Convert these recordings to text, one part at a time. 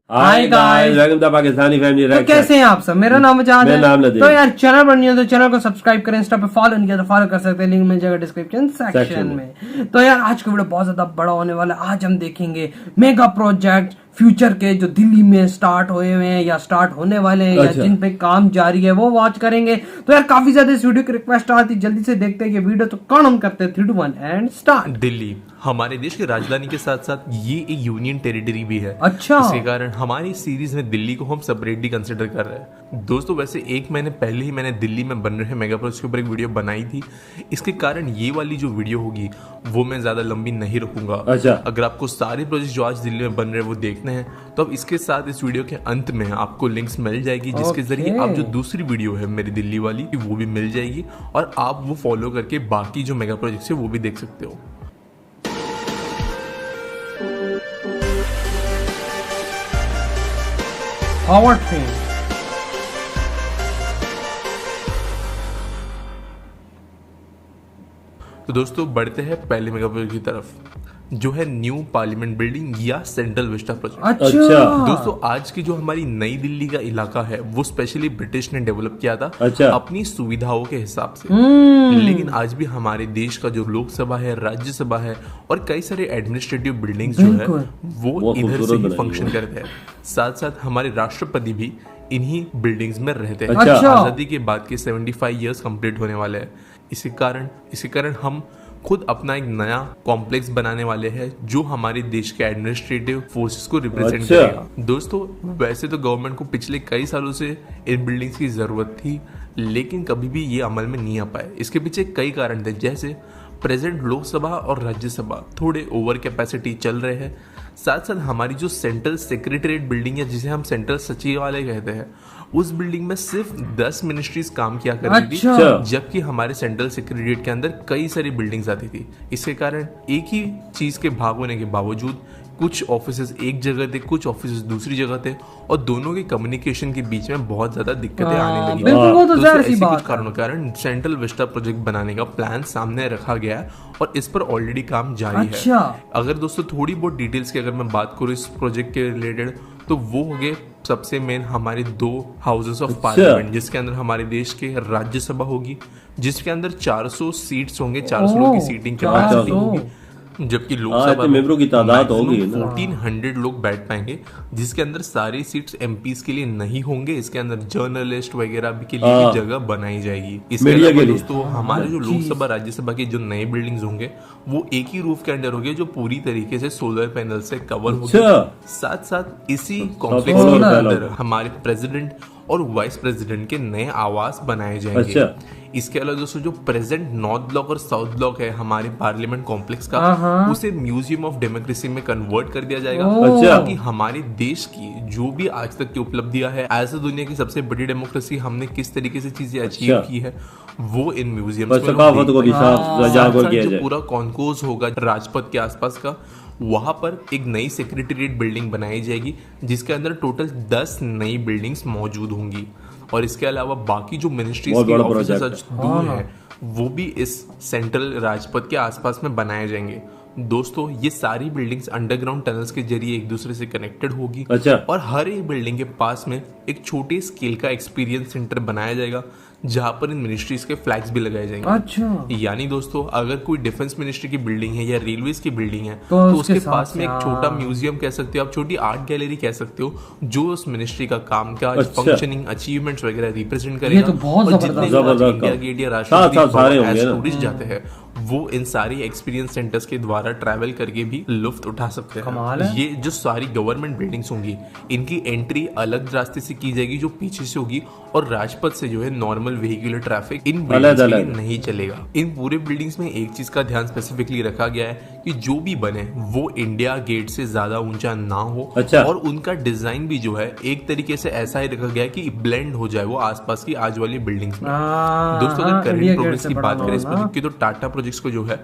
Hi guys, welcome to Pakistani family. तो कैसे हैं आप सब? मेरा नाम आजाद है। नाम नदीम। तो यार चैनल पर नहीं हो तो चैनल को सब्सक्राइब करें, इंस्टा पे फॉलो नहीं किया तो फॉलो कर सकते हैं, लिंक मिल जाएगा डिस्क्रिप्शन सेक्शन में। तो यार आज का वीडियो बहुत ज्यादा बड़ा होने वाला है। आज हम देखेंगे मेगा प्रोजेक्ट फ्यूचर के जो दिल्ली में स्टार्ट हुए हैं या स्टार्ट होने वाले हैं या जिन पे काम जारी है वो वॉच करेंगे। तो यार काफी ज्यादा इस वीडियो की रिक्वेस्ट आती, जल्दी से देखते हैं ये वीडियो। तो कौन हम करते हैं 3, 2, 1 एंड स्टार्ट। दिल्ली हमारे देश की राजधानी के साथ साथ ये एक यूनियन टेरिटरी भी है। अच्छा, इसके कारण हमारी सीरीज में दिल्ली को हम सेपरेटली कंसिडर कर रहे हैं। दोस्तों वैसे 1 महीने पहले ही मैंने दिल्ली में बन रहे मेगा प्रोजेक्ट के ऊपर एक वीडियो बनाई थी। इसके कारण ये वाली जो वीडियो होगी वो मैं ज्यादा लंबी नहीं रखूंगा। अच्छा। अगर आपको सारे प्रोजेक्ट जो आज दिल्ली में बन रहे हैं वो देखने हैं तो अब इसके साथ इस वीडियो के अंत में आपको लिंक्स मिल जाएगी, जिसके जरिए आप जो दूसरी वीडियो है मेरी दिल्ली वाली वो भी मिल जाएगी और आप वो फॉलो करके बाकी जो मेगा प्रोजेक्ट्स है वो भी देख सकते हो। Howard train. तो दोस्तों बढ़ते हैं पहले मेगा प्रोजेक्ट की तरफ, जो है न्यू पार्लियामेंट बिल्डिंग या सेंट्रल विस्टा प्रोजेक्ट। अच्छा। दोस्तों आज की जो हमारी नई दिल्ली का इलाका है वो स्पेशली ब्रिटिश ने डेवलप किया था। अच्छा। अपनी सुविधाओं के हिसाब से। लेकिन आज भी हमारे देश का जो लोकसभा है, राज्यसभा है और कई सारे एडमिनिस्ट्रेटिव बिल्डिंग्स जो है वो इधर से ही फंक्शन करते हैं। साथ साथ हमारे राष्ट्रपति भी इन्हीं बिल्डिंग्स में रहते हैं। अच्छा। आजादी के बाद के 75 ईयर्स कंप्लीट होने वाले हैं। इसी कारण हम खुद अपना एक नया कॉम्प्लेक्स बनाने वाले हैं जो हमारे देश के एडमिनिस्ट्रेटिव फोर्सेस को रिप्रेजेंट करेगा। दोस्तों वैसे तो गवर्नमेंट को पिछले कई सालों से इन बिल्डिंग्स की जरूरत थी, लेकिन कभी भी ये अमल में नहीं आ पाए। इसके पीछे कई कारण थे, जैसे प्रेजेंट लोकसभा और राज्यसभा थोड़े ओवर कैपेसिटी चल रहे हैं। साथ साथ हमारी जो सेंट्रल सेक्रेटरीट बिल्डिंग है, जिसे हम सेंट्रल सचिवालय कहते हैं, उस बिल्डिंग में सिर्फ 10 मिनिस्ट्रीज काम किया करती थी, जबकि हमारे सेंट्रल सेक्रेटरीट के अंदर कई सारी बिल्डिंग्स आती थी। इसके कारण एक ही चीज के भाग होने के बावजूद कुछ ऑफिसेज एक जगह थे, कुछ ऑफिसेज दूसरी जगह थे और दोनों के कम्युनिकेशन के बीच में बहुत ज्यादा दिक्कतें आने लगी। कुछ कारणों के कारण सेंट्रल विस्टा प्रोजेक्ट बनाने का प्लान सामने रखा गया है और इस पर ऑलरेडी काम जारी है। अगर दोस्तों थोड़ी बहुत डिटेल्स की अगर मैं बात करूँ इस प्रोजेक्ट के रिलेटेड, तो वो हो गए सबसे मेन हमारे 2 हाउसेस ऑफ पार्लियामेंट, जिसके अंदर हमारे देश के राज्यसभा होगी, जिसके अंदर 400 सीट्स होंगे, 400 लोग की सीटिंग कैपेसिटी होगी, जबकि लोकसभा मेंबरों की तादाद होगी 1400 लोग बैठ पाएंगे, जिसके अंदर सारी सीट्स एमपीज के लिए नहीं होंगे। इसके अंदर जर्नलिस्ट वगैरह भी के लिए भी जगह बनाई जाएगी। इसके अलावा दोस्तों हमारे जो लोकसभा राज्यसभा के जो नए बिल्डिंग्स होंगे वो एक ही रूफ के अंडर होंगे, जो पूरी तरीके से सोलर पैनल से कवर होगी। साथ साथ इसी कॉम्प्लेक्स के अंदर हमारे प्रेसिडेंट और वाइस प्रेसिडेंट के नए आवास बनाए जाएंगे। इसके अलावा दोस्तों जो प्रेजेंट नॉर्थ ब्लॉक और साउथ ब्लॉक है हमारे पार्लियामेंट कॉम्प्लेक्स का, उसे म्यूजियम ऑफ डेमोक्रेसी में कन्वर्ट कर दिया जाएगा, ताकि हमारे देश की जो भी आज तक की उपलब्धियां है, ऐसे दुनिया की सबसे बड़ी डेमोक्रेसी हमने किस तरीके से चीजें अचीव की है, वो इन म्यूजियम में जो पूरा कॉन्कोर्स होगा राजपथ के आसपास का, वहां पर एक नई सेक्रेटरीट बिल्डिंग बनाई जाएगी, जिसके अंदर टोटल 10 नई बिल्डिंग्स मौजूद होंगी। और इसके अलावा बाकी जो मिनिस्ट्रीज के ऑफिसेस दूर हैं वो भी इस सेंट्रल राजपथ के आसपास में बनाए जाएंगे। दोस्तों ये सारी बिल्डिंग्स अंडरग्राउंड टनल्स के जरिए एक दूसरे से कनेक्टेड होगी। और हर एक बिल्डिंग के पास में एक छोटे स्केल का एक्सपीरियंस सेंटर बनाया जाएगा, जहां पर इन मिनिस्ट्रीज के फ्लैग्स भी लगाए जाएंगे। यानी दोस्तों अगर कोई डिफेंस मिनिस्ट्री की बिल्डिंग है या रेलवेज की बिल्डिंग है तो उसके पास में एक छोटा म्यूजियम कह सकते हो आप, छोटी आर्ट गैलरी कह सकते हो, जो उस मिनिस्ट्री का काम काज, फंक्शनिंग, अचीवमेंट्स वगैरह रिप्रेजेंट करेगा। और जितने इंडिया गेट या राष्ट्रपति टूरिस्ट जाते हैं वो इन सारी एक्सपीरियंस सेंटर्स के द्वारा ट्रैवल करके भी लुफ्त उठा सकते हैं। ये जो सारी गवर्नमेंट बिल्डिंग्स होंगी इनकी एंट्री अलग रास्ते से की जाएगी, जो पीछे से होगी, और राजपथ से जो है normal vehicular traffic in buildings में नहीं चलेगा। इन पूरे बिल्डिंग्स में एक चीज का ध्यान स्पेसिफिकली रखा गया है कि जो भी बने वो इंडिया गेट से ज्यादा ऊंचा ना हो। और उनका डिजाइन भी जो है एक तरीके से ऐसा ही रखा गया है कि ब्लेंड हो जाए वो आसपास की आज वाली बिल्डिंग्स में। दोस्तों अगर करेंट प्रोग्रेस की बात करें इस प्रोजेक्ट की, तो टाटा प्रोजेक्ट प्रोजेक्ट्स को जो है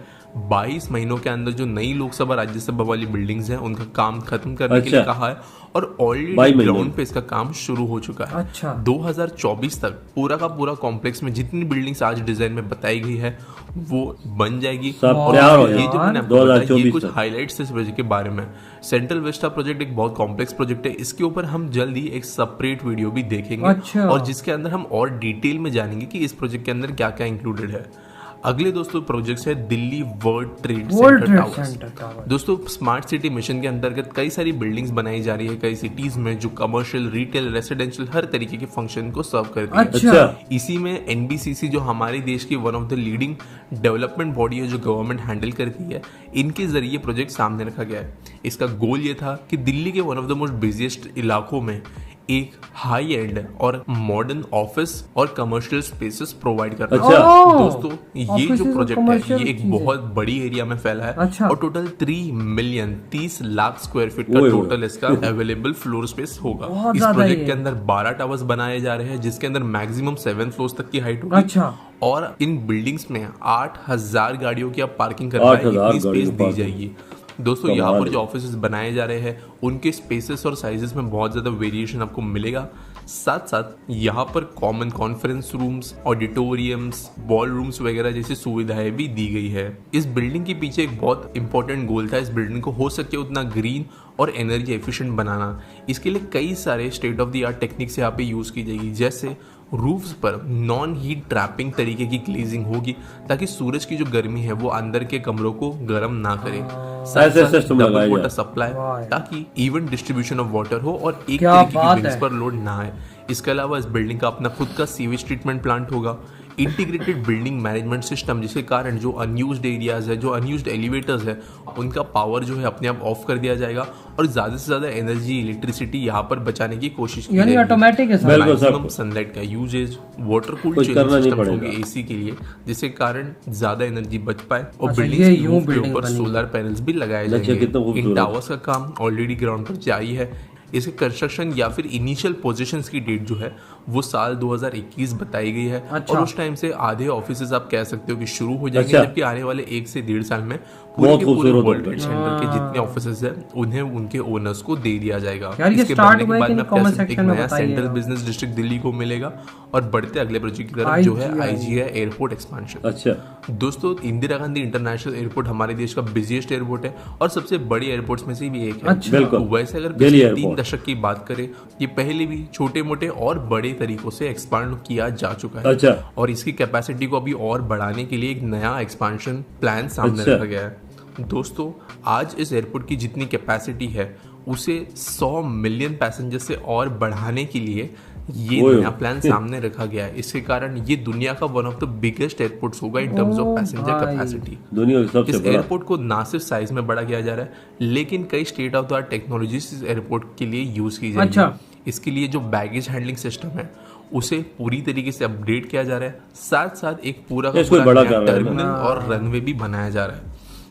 22 महीनों के अंदर जो नई लोकसभा राज्यसभा वाली बिल्डिंग्स हैं उनका काम खत्म करने के लिए कहा है और ऑलरेडी ग्राउंड पे इसका काम शुरू हो चुका है। अच्छा। 2024 तक पूरा का पूरा कॉम्प्लेक्स में जितनी बिल्डिंग्स आज डिजाइन में बताई गई है वो बन जाएगी। और ये जो मैंने आपको बताया ये कुछ हाइलाइट्स इस प्रोजेक्ट के बारे में। सेंट्रल विस्टा प्रोजेक्ट एक बहुत कॉम्प्लेक्स प्रोजेक्ट है, इसके ऊपर हम जल्द ही एक सेपरेट वीडियो भी देखेंगे। अच्छा। और जिसके अंदर हम और डिटेल में जानेंगे कि इस प्रोजेक्ट के अंदर क्या क्या इंक्लूडेड है। अगले दोस्तों प्रोजेक्ट्स है Delhi world trade centre towers. दोस्तों स्मार्ट सिटी मिशन के अंतर्गत कई सारी बिल्डिंग्स बनाई जा रही है कई सिटीज में जो कमर्शियल, रिटेल, रेसिडेंशियल हर तरीके के फंक्शन को सर्व करती है। अच्छा। इसी में एनबीसीसी जो हमारे देश की one of the leading development body है जो गवर्नमेंट हैंडल करती है, इनके जरिए प्रोजेक्ट सामने रखा गया है। इसका गोल ये था कि दिल्ली के one of the most busiest इलाकों में एक हाई एंड और मॉडर्न ऑफिस और कमर्शियल स्पेसेस प्रोवाइड करना। अच्छा। दोस्तों ये जो प्रोजेक्ट है ये एक बहुत बड़ी एरिया में फैला है। अच्छा। और टोटल 3 लाख स्क्वायर फीट का टोटल इसका अवेलेबल फ्लोर स्पेस होगा। इस प्रोजेक्ट के अंदर 12 टावर्स बनाए जा रहे हैं जिसके अंदर मैक्सिमम 7 फ्लोर्स तक की हाइट होगी। अच्छा। और इन बिल्डिंग्स में 8000 गाड़ियों की आप पार्किंग कर पाए इतनी स्पेस दी जाएगी। दोस्तों यहाँ पर जो ऑफिसेस बनाए जा रहे हैं उनके स्पेसेस और साइजेस में बहुत ज़्यादा वेरिएशन आपको मिलेगा। साथ साथ यहाँ पर common conference rooms, auditoriums, ball rooms वगैरह जैसी सुविधाएं भी दी गई है। इस बिल्डिंग के पीछे एक बहुत इंपॉर्टेंट गोल था, इस बिल्डिंग को हो सके उतना ग्रीन और एनर्जी एफिशिएंट बनाना। इसके लिए कई सारे state of the art techniques यहाँ पे यूज की जाएगी, जैसे रूफ्स पर नॉन हीट ट्रैपिंग तरीके की ग्लेजिंग होगी ताकि सूरज की जो गर्मी है वो अंदर के कमरों को गर्म ना करे। डबल वाटर सप्लाई ताकि इवन डिस्ट्रीब्यूशन ऑफ वाटर हो और एक तरीके की विंग्स पर लोड ना आए। इसके अलावा इस बिल्डिंग का अपना खुद का सीवेज ट्रीटमेंट प्लांट होगा। इंटीग्रेटेड बिल्डिंग मैनेजमेंट सिस्टम जिसके कारण जो अनयूज्ड एरियाज है, जो अनयूज्ड एलिवेटर्स है, उनका पावर जो है अपने आप ऑफ कर दिया जाएगा और ज्यादा से ज्यादा एनर्जी, इलेक्ट्रिसिटी यहाँ पर बचाने की कोशिश की जाएगी। ऑटोमेटिक है सर। मैक्सिमम सनलाइट का usage, water cooled chilling systems होंगे एसी के लिए जिसके कारण ज्यादा एनर्जी बच पाए। और बिल्डिंग्स के रूफ के ऊपर सोलर पैनल्स भी लगाए जाएंगे। इन टावर्स का काम ऑलरेडी ग्राउंड पर जारी है। इसके कंस्ट्रक्शन या फिर इनिशियल पोजीशंस की डेट जो है वो साल 2021 बताई गई है। और उस टाइम से आधे ऑफिसेज आप कह सकते हो कि शुरू हो जाएंगे। जबकि आने वाले 1 से 1.5 साल में पूरे के पूरे वर्ल्ड ट्रेड सेंटर के जितने ऑफिसेज हैं उन्हें उनके ओनर्स को दे दिया जाएगा। इसके बनने के बाद में एक नया सेंट्रल बिजनेस डिस्ट्रिक्ट दिल्ली को मिलेगा और बढ़ते अगले प्रोजेक्ट की तरफ जो है IGI एयरपोर्ट एक्सपेंशन। अच्छा दोस्तों इंदिरा गांधी इंटरनेशनल एयरपोर्ट हमारे देश का बिजिएस्ट एयरपोर्ट है और सबसे बड़ी एयरपोर्ट्स में से भी एक है। वैसे अगर पिछले 3 दशक की बात करें ये पहले भी छोटे मोटे और बड़े तरीकों से एक्सपांड किया जा चुका है। अच्छा। और इसकी कैपेसिटी को अभी और बढ़ाने के लिए एक नया एक्सपांशन प्लान सामने रखा गया है। दोस्तों आज इस एयरपोर्ट की जितनी कैपेसिटी है उसे 100 मिलियन पैसेंजर से और बढ़ाने के लिए ये नया प्लान सामने रखा गया है। इसके कारण ये दुनिया का one of the biggest airports होगा in terms of passenger capacity. इस एयरपोर्ट को ना सिर्फ साइज में बड़ा किया जा रहा है लेकिन कई state of the art technologies इस एयरपोर्ट के लिए यूज की जाएगी। अच्छा। इसके लिए जो बैगेज हैंडलिंग सिस्टम है उसे पूरी तरीके से अपडेट किया जा रहा है। साथ साथ एक पूरा टर्मिनल और रनवे भी बनाया जा रहा है।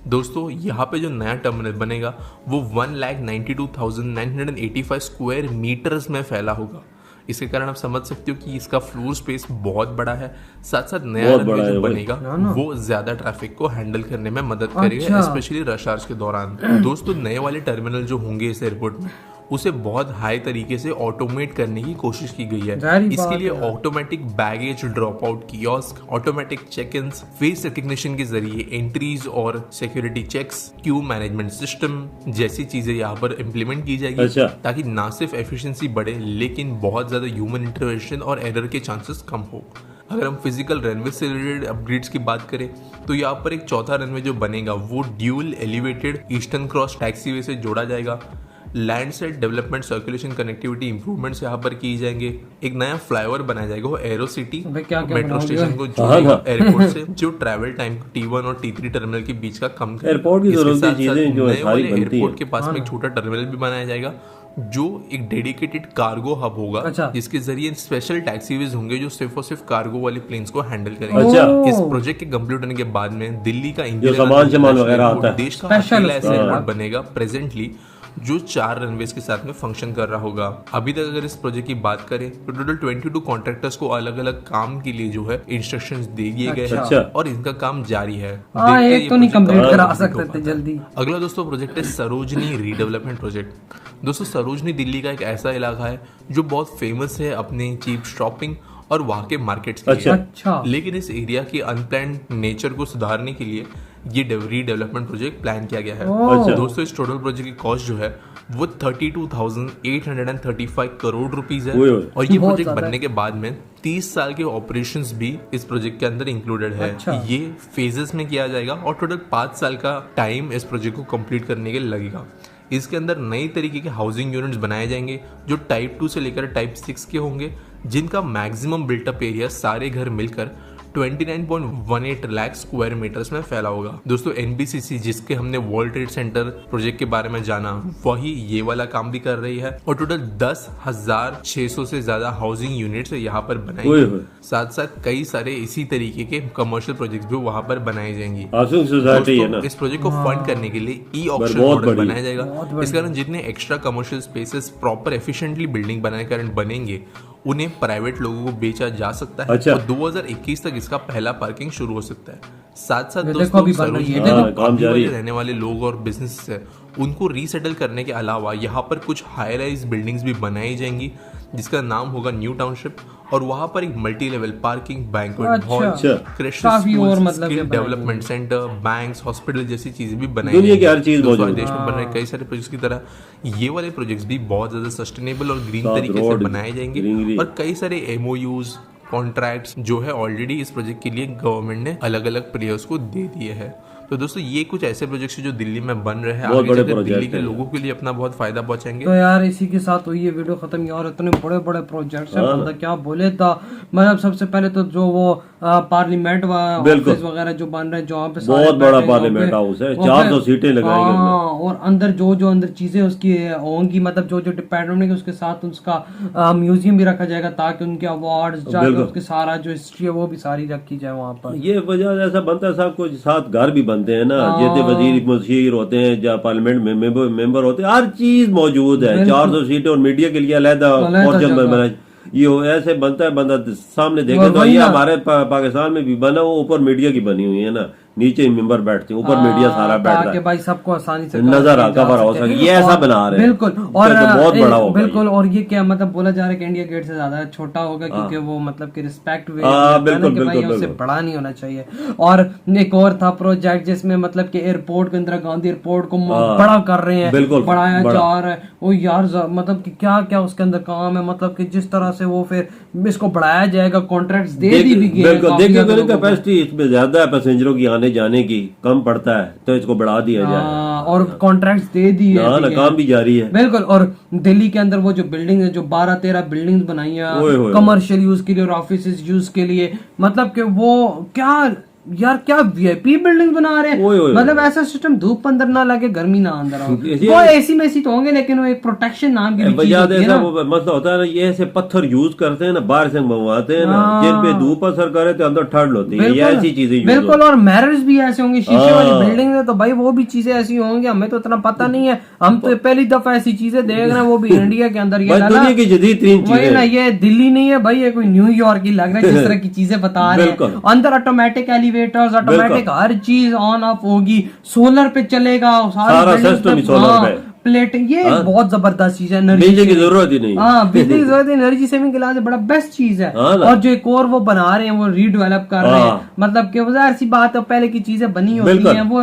दोस्तों यहाँ पे जो नया टर्मिनल बनेगा वो 1,92,985 स्क्वायर मीटर्स में फैला होगा। इसके कारण आप समझ सकते हो कि इसका फ्लोर स्पेस बहुत बड़ा है। साथ साथ नया रनवे जो बनेगा वो ज्यादा ट्रैफिक को हैंडल करने में मदद करेगा, स्पेशली रश आवर्स के दौरान। दोस्तों नए वाले टर्मिनल जो होंगे इस एयरपोर्ट में उसे बहुत हाई तरीके से ऑटोमेट करने की कोशिश की गई है। इसके लिए automatic baggage drop out kiosk, automatic check in, face recognition के जरिए एंट्रीज और security checks, queue management system जैसी चीजें यहाँ पर इम्प्लीमेंट की जाएगी। अच्छा। ताकि ना सिर्फ एफिशिएंसी बढ़े लेकिन बहुत ज्यादा ह्यूमन इंटरवेंशन और एरर के चांसेस कम हो। अगर हम फिजिकल रनवे से रिलेटेड अपग्रेड्स की बात करें तो यहाँ पर एक चौथा रनवे जो बनेगा वो dual elevated eastern cross taxiway से जोड़ा जाएगा। Land side development, circulation, connectivity improvements यहाँ पर किए जाएंगे। एक नया फ्लाईओवर बनाया जाएगा वो एरो सिटी मेट्रो स्टेशन को जोड़ेगा एयरपोर्ट से, जो ट्रैवल टाइम T1 और T3 टर्मिनल के बीच का कम करेगा। एयरपोर्ट के पास में एक छोटा टर्मिनल भी बनाया जाएगा जो एक डेडिकेटेड कार्गो हब होगा। अच्छा। जिसके जरिए स्पेशल टैक्सीवेज होंगे जो सिर्फ और सिर्फ कार्गो वाले प्लेन्स को हैंडल करेंगे। अच्छा। इस प्रोजेक्ट के कंप्लीट होने के बाद में दिल्ली का इंडिया देश का पहला ऐसा एयरपोर्ट बनेगा प्रेजेंटली जो 4 रनवेज के साथ में फंक्शन कर रहा होगा। अभी तक अगर इस प्रोजेक्ट की बात करें तो टोटल 22 कॉन्ट्रैक्टर्स को अलग अलग काम के लिए जो है इंस्ट्रक्शंस दे दिए गए हैं और इनका काम जारी है। एक तो नहीं कंप्लीट करा सकते थे जल्दी। अगला दोस्तों प्रोजेक्ट है सरोजनी रीडेवलपमेंट प्रोजेक्ट। दोस्तों सरोजनी दिल्ली का एक ऐसा इलाका है जो बहुत फेमस है अपने चीप शॉपिंग और वहाँ के मार्केट्स के लिए। अच्छा। लेकिन इस एरिया की अनप्लान्ड नेचर को सुधारने के लिए ये रीडेवलपमेंट प्रोजेक्ट प्लान किया गया है। अच्छा। दोस्तों इस टोटल प्रोजेक्ट की कॉस्ट जो है वो 32,835 करोड़ रुपीस है और ये प्रोजेक्ट बनने के बाद में 30 साल के ऑपरेशंस भी इस प्रोजेक्ट के अंदर इंक्लूडेड है। अच्छा। ये फेजेस में किया जाएगा और टोटल 5 साल का टाइम इस प्रोजेक्ट को कंप्लीट करने के लिए लगेगा। इसके अंदर नई तरीके के हाउसिंग यूनिट्स बनाए जाएंगे जो टाइप 2 से लेकर टाइप 6 के होंगे, जिनका मैक्सिमम बिल्टअप एरिया सारे घर मिलकर 29.18 लाख स्क्वायर मीटर्स में फैला होगा। दोस्तों एनबीसीसी जिसके हमने वर्ल्ड ट्रेड सेंटर प्रोजेक्ट के बारे में जाना, वही ये वाला काम भी कर रही है और टोटल 10,600 से ज्यादा हाउसिंग यूनिट्स यहाँ पर बनाएंगे। साथ साथ कई सारे इसी तरीके के कमर्शियल प्रोजेक्ट्स भी वहाँ पर बनाए जाएंगे। इस प्रोजेक्ट को फंड करने के लिए ई ऑक्शन मॉडल बनाया जाएगा। इस कारण जितने extra commercial spaces proper efficiently building बनाने कारण बनेंगे उन्हें प्राइवेट लोगों को बेचा जा सकता है। और 2021 तक इसका पहला पार्किंग शुरू हो सकता है। साथ साथ दोस्तों सरोजनी रहने वाले लोग और बिजनेस है उनको रीसेटल करने के अलावा यहाँ पर कुछ हाई राइज बिल्डिंग्स भी बनाई जाएंगी जिसका नाम होगा न्यू टाउनशिप और वहाँ पर एक multi level parking, banquet hall, skill development centre, banks, hospital जैसी चीजें भी बनाई दुनिया की हर चीज मौजूद है। देश में बन रहे कई सारे प्रोजेक्ट्स की तरह ये वाले प्रोजेक्ट्स भी बहुत ज्यादा सस्टेनेबल और ग्रीन तरीके से बनाए जाएंगे और कई सारे एमओयूज कॉन्ट्रैक्ट्स जो है ऑलरेडी इस प्रोजेक्ट के लिए गवर्नमेंट ने अलग अलग प्लेयर्स को दे दिए हैं। तो दोस्तों ये कुछ ऐसे प्रोजेक्ट्स जो दिल्ली में बन रहे हैं, आगे चलकर दिल्ली के लोगों के लिए अपना बहुत फायदा पहुंचाएंगे। तो यार इसी के साथ हुई ये वीडियो खत्म। यार इतने बड़े बड़े प्रोजेक्ट्स हैं, बंदा क्या बोले था। मतलब सबसे पहले तो जो वो पार्लियामेंट ऑफिस वगैरह जो बन रहे हैं जहाँ पे बहुत बड़ा पार्लियामेंट हाउस है, 400 सीटें लगाएंगे और अंदर जो अंदर चीजें उसकी होंगी, मतलब जो डिपार्टमेंट है उसके साथ उसका म्यूजियम भी रखा जाएगा ताकि उनके अवार्ड जाके उसके सारा जो हिस्ट्री है वो भी सारी रखी जाए वहाँ पर। ये वजह ऐसा बनता है साहब को साथ घर भी बनते हैं ना, जितने वजीर मुशीर होते हैं या पार्लियामेंट में मेंबर होते हैं, हर चीज मौजूद है। 400 सीटें और मीडिया के लिए अलहदा पोर्शन बनाए। ये ऐसे बनता है, बंदा सामने देखे तो ये हमारे पाकिस्तान में भी बना, वो ऊपर मीडिया की बनी हुई है ना, नीचे मेंबर बैठते हैं, ऊपर मीडिया सारा बैठता है भाई सबको आसानी से नजर कवर हो सके। ये ऐसा बना रहे हैं बिल्कुल। और बहुत बड़ा होगा बिल्कुल। और ये क्या मतलब बोला जा रहा है कि इंडिया गेट से ज्यादा छोटा होगा क्योंकि वो मतलब कि रिस्पेक्ट उससे बड़ा नहीं होना चाहिए। और एक और था प्रोजेक्ट जिसमें मतलब कि एयरपोर्ट के इंदिरा गांधी एयरपोर्ट को बड़ा कर रहे हैं, बढ़ाया जा रहा है। वो यार मतलब कि क्या क्या उसके अंदर काम है, मतलब कि जिस तरह से वो फिर इसको बढ़ाया जाएगा, कॉन्ट्रैक्ट दे दी भी गए। देखिए कैपेसिटी इसमें ज्यादा है, पैसेंजरों की आने जाने की कम पड़ता है तो इसको बढ़ा दिया जाए और कॉन्ट्रैक्ट्स दे दिए, काम भी जारी है बिल्कुल। और दिल्ली के अंदर वो जो बिल्डिंग है जो 12-13 बिल्डिंग्स बनाई है कमर्शियल यूज के लिए और ऑफिस यूज के लिए, मतलब कि वो क्या यार क्या वीआईपी बिल्डिंग बना रहे हैं। मतलब ऐसा सिस्टम धूप अंदर ना लगे गर्मी ना अंदर हो। वो एसी में तो होंगे लेकिन वो एक प्रोटेक्शन नाम की चीज होती है ना। मसला होता है ना, ये ऐसे पत्थर यूज करते हैं ना, बाहर से मंगवाते हैं ना, जिन पे धूप असर करे तो अंदर ठंड होती है, ये ऐसी चीजें बिल्कुल। और मिरर्स भी ऐसे होंगे शीशे वाली बिल्डिंग है तो भाई वो भी चीजें ऐसी होंगी, हमें तो इतना पता नहीं है, हम तो पहली दफा ऐसी चीजें देख रहे हैं, वो भी इंडिया के अंदर। ये दुनिया की जदीद तरीन चीजें ना, ये दिल्ली नहीं है भाई, ये कोई न्यूयॉर्क ही लग रहा है जिस तरह की चीजें बता रहे हैं। अंदर ऑटोमेटिक एलिवेटर्स, ऑटोमेटिक हर चीज ऑन ऑफ होगी, सोलर पे चलेगा सारा सिस्टम सोलर पे प्लेट। ये बहुत जबरदस्त चीज है, बिजली की जरूरत ही नहीं। हाँ बिजली की जरूरत, एनर्जी सेविंग के लिए बड़ा बेस्ट चीज है। और जो एक और वो बना रहे हैं वो रीडेवलप कर रहे हैं, मतलब कि वो ऐसी बात है पहले की चीजें बनी होती हैं वो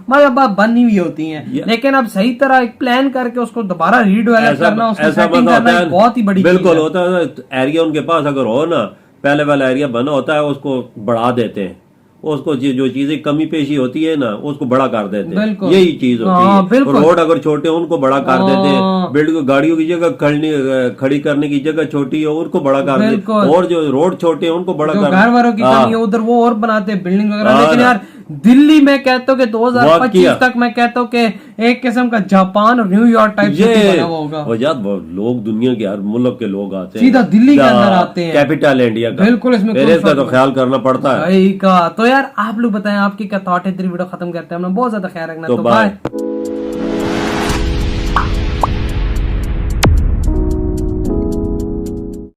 मतलब बनी हुई होती हैं, लेकिन अब सही तरह एक प्लान करके उसको दोबारा रीडेवलप करना, उसको सेटिंग करना बहुत ही बड़ी बिल्कुल होता है। एरिया उनके पास अगर हो ना, पहले वाला एरिया बना होता है उसको बढ़ा देते हैं, उसको जो चीजें कमी पेशी होती है ना उसको बड़ा कर देते हैं, यही चीज होती है। रोड अगर छोटे उनको बड़ा कर देते हैं, बिल्डिंग गाड़ियों की जगह खड़ी करने की जगह छोटी है उनको बड़ा कर देते हैं, और जो रोड छोटे हैं उनको बड़ा कर, घर वालों की कमी है उधर वो और बनाते हैं बिल्डिंग वगैरह। लेकिन यार दिल्ली में कहते हो कि 2025 तक मैं कहता हूँ कि एक किस्म का जापान और न्यूयॉर्क टाइप बना होगा। लोग दुनिया के हर मुल्क के लोग आते हैं, सीधा दिल्ली के अंदर आते हैं, कैपिटल इंडिया का। बिल्कुल, इसमें इसका तो ख्याल करना पड़ता है। तो यार आप लोग बताएं आपकी क्या थॉट है। वीडियो खत्म करते हैं, हमने बहुत ज्यादा ख्याल रखना। तो बाय।